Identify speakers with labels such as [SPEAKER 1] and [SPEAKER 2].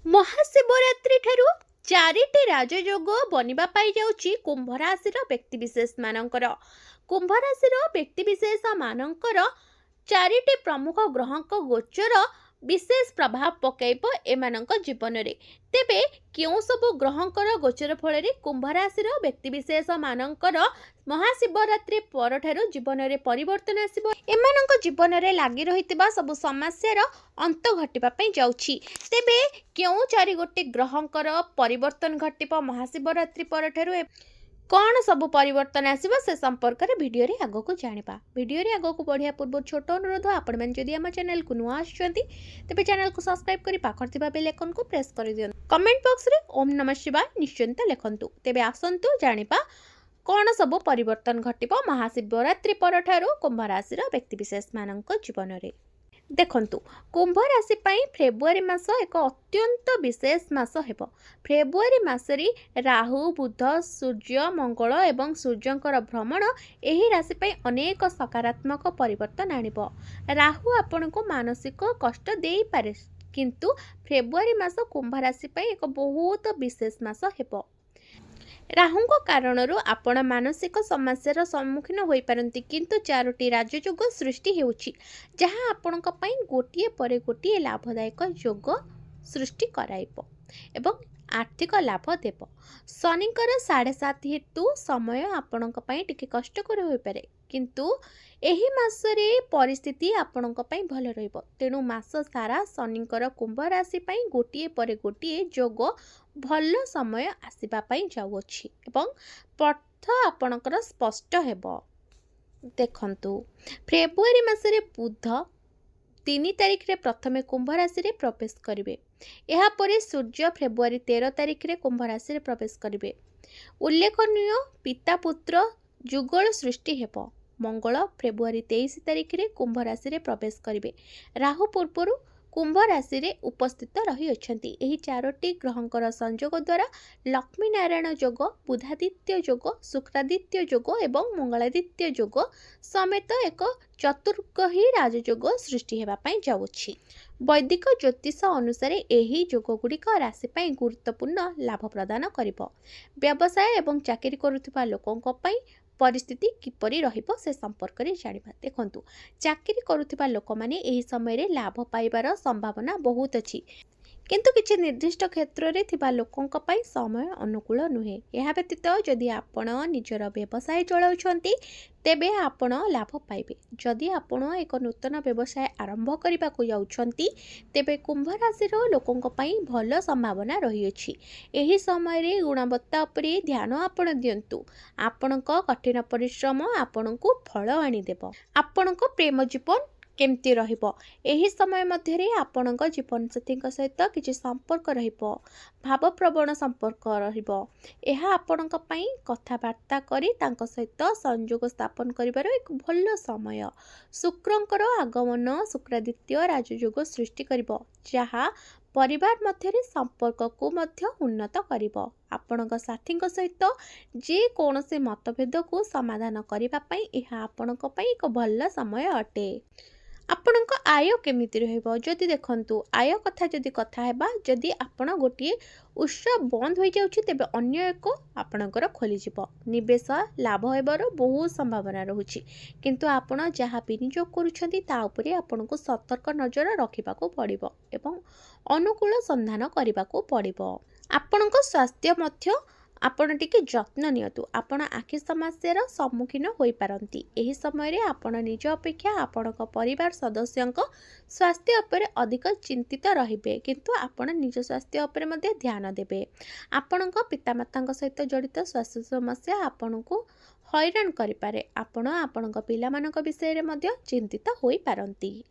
[SPEAKER 1] महाशिवरात्रि ठारू चारिटी राजयोग बनिबा पाई जाउची कुंभ राशिर व्यक्तिविशेष मानकर। कुंभ राशिर व्यक्तिविशेष मानकर चारिटी प्रमुख ग्रहक गोचर विशेष प्रभाव पकाइब एमानक जीवन रे। तेबे केउ सब ग्रहंकर गोचर फल कुंभ राशिर व्यक्तिविशेष मानकर महाशिवरात्रि पर ठारू जीवन रे परिवर्तन आसिबो। एमानक जीवन रे लागि रहितबा सब समस्यार अंत घटिबा पई जाउछि। तेबे केउ चारि गोटे ग्रहंकर परिवर्तन घटिबो महाशिवरात्रि पर ठारू कौन सब परिवर्तन आसिबो से संपर्क में भिडियो रे आगो को जानिबा। भिडियो रे आगो को बढ़िया पूर्व छोट अनुरोध आपण मैंने जदि आम चैनल को नुआ आछंती तेबे चैनल को सब्सक्राइब करी पाखर थिबा बेल आइकन को प्रेस कर दियन। कमेंट बॉक्स रे ओम नमः शिवाय निश्चिंत लिखंतु। तेबे आसंतु जानिबा कौन सब परिवर्तन घटिबो महाशिवरात्रि पर ठारू कुंभ राशि व्यक्तिविशेष मानक जीवन रे। देखंतु कुंभ राशि पाई फेब्रुआरी मास एक अत्यंत विशेष मास हेबो। फेब्रुआरी मासरी राहु बुध सूर्य मंगल एवं सूर्यंकर भ्रमण एही राशि पाई अनेक सकारात्मक परिवर्तन आनिबो। राहु आपनको मानसिक कष्ट देई पारे किंतु फेब्रुआरी मास कुंभ राशि पाई एक बहुत विशेष मास हेबो। राहुंको कारणरू आपण मानसिक समस्यार सम्मुखीन होई पारंती किंतु चारोटी राजयोग सृष्टि हेउछि जहां आपणक पई गोटिए परे गोटिए लाभदायक योग सृष्टि कराइबो एवं आर्थिक लाभ देव। शनिकर 7.5 हेतु समय आपणक पई टिके कष्टकर होई पारे किंतु एही मासरे परिस्थिति आपणक पई भल रहिबो। तेणु मास सारा शनिकर कुंभ राशि पई गोटिए परे गोटिए योग भल समय आसीबा पई जाउछि एवं पथ आपणकर स्पष्ट हेबो। देखंतु फेब्रुआरी मासरे बुध 3 तारिख रे प्रथमे कुंभ राशि रे प्रवेश करिवे। एहा परे सूर्य फेब्रुआरी 13 तारिख रे कुंभ राशि रे प्रवेश करिवे। उल्लेखनीय पिता पुत्र जुगल सृष्टि हेबो। मंगल फेब्रुआरी 23 तारिख रे कुंभ राशि रे प्रवेश करिवे। राहु पूर्वरु कुंभ राशि रे उपस्थित रही अछंती। एही चारोटी ग्रहंकर संयोग द्वारा लक्ष्मी नारायण योग बुधादित्य योग शुक्रादित्य योग एवं मंगलादित्य योग समेत एक चतुर्ग्रही राजयोग सृष्टि हेबा पई जाउछि। वैदिक ज्योतिष अनुसार एही योग गुड़िक राशि पई गुरुत्वपूर्ण लाभ प्रदान करिबो। व्यवसाय एवं चाकरी करुथिबा लोकंक पई परिस्थिति किपरि रहिबो से संपर्क रे जानिबा। देखंतु चाकरी करुथिबा लोक माने एही समय रे लाभ पाइबार संभावना बहुत अछि किंतु किछि निर्दिष्ट क्षेत्र रे थिबा लोकंक पई समय अनुकूल नुहे। एहा व्यतीत जदि आपण निजर व्यवसाय चलाउछंती तेबे आपण लाभ पाइबे। जदि आपण एक नूतन व्यवसाय आरंभ करिबा को जाउछंती तेबे कुंभ राशि रो लोकंक पई भल संभावना रही अछि। एही समय रे गुणवत्ता उपरे ध्यान आपण दियंतु। आपणक कठिन परिश्रम आपणको फल आनी देबो। आपणक प्रेम जीवन केमती रहिबो एही समय मध्य रे आपणक जीवन साथीक सहित किछि संपर्क रहिबो। भावप्रवण संपर्क रहिबो। एहा आपणक पई कथावार्ता करी तांक सहित संयोग स्थापन करिबार एक भल समय। शुक्रंकर आगमन शुक्रादित्य राजयोग सृष्टि करिबो जहा परिवार मध्य संपर्क को मध्य उन्नत करिबो। आपणक साथीक सहित जे कोनसे मतभेद को समाधान करिबा पई एहा आपणक पई एक भल समय अटे। आपणक आय केमिति रहइबो जदि देखंतु आय कथा जदि कथा हेबा जदि आपण गोटिए उत्स बंद हो जाउछि तेबे अन्य एक आपणकर खोली जिवो। निवेश लाभ हेबार बहुत संभावना रहुछि किंतु आपण जहा विनियोग करूछंती ता उपरे आपणको सतर्क नजर रखिबाको पड़िबो एवं अनुकूल संधान करिबाको पड़िबो। आपणको स्वास्थ्य मध्य आपण टिके जत्न नियतु। आपण आखि समस्यार सम्मुखीन होई पारंती। एही समय रे आपण निज अपेक्षा आपणक परिवार सदस्यंक स्वास्थ्य उपरे अधिक चिंतित रहिबे किंतु आपण निज स्वास्थ्य उपरे मध्ये ध्यान देबे। आपणक पितामातांक सहित जड़ित स्वास्थ्य समस्या आपणको हैरान करि पारे। आपण आपणक पिलामानक विषय रे मध्ये चिंतित होई पारंती।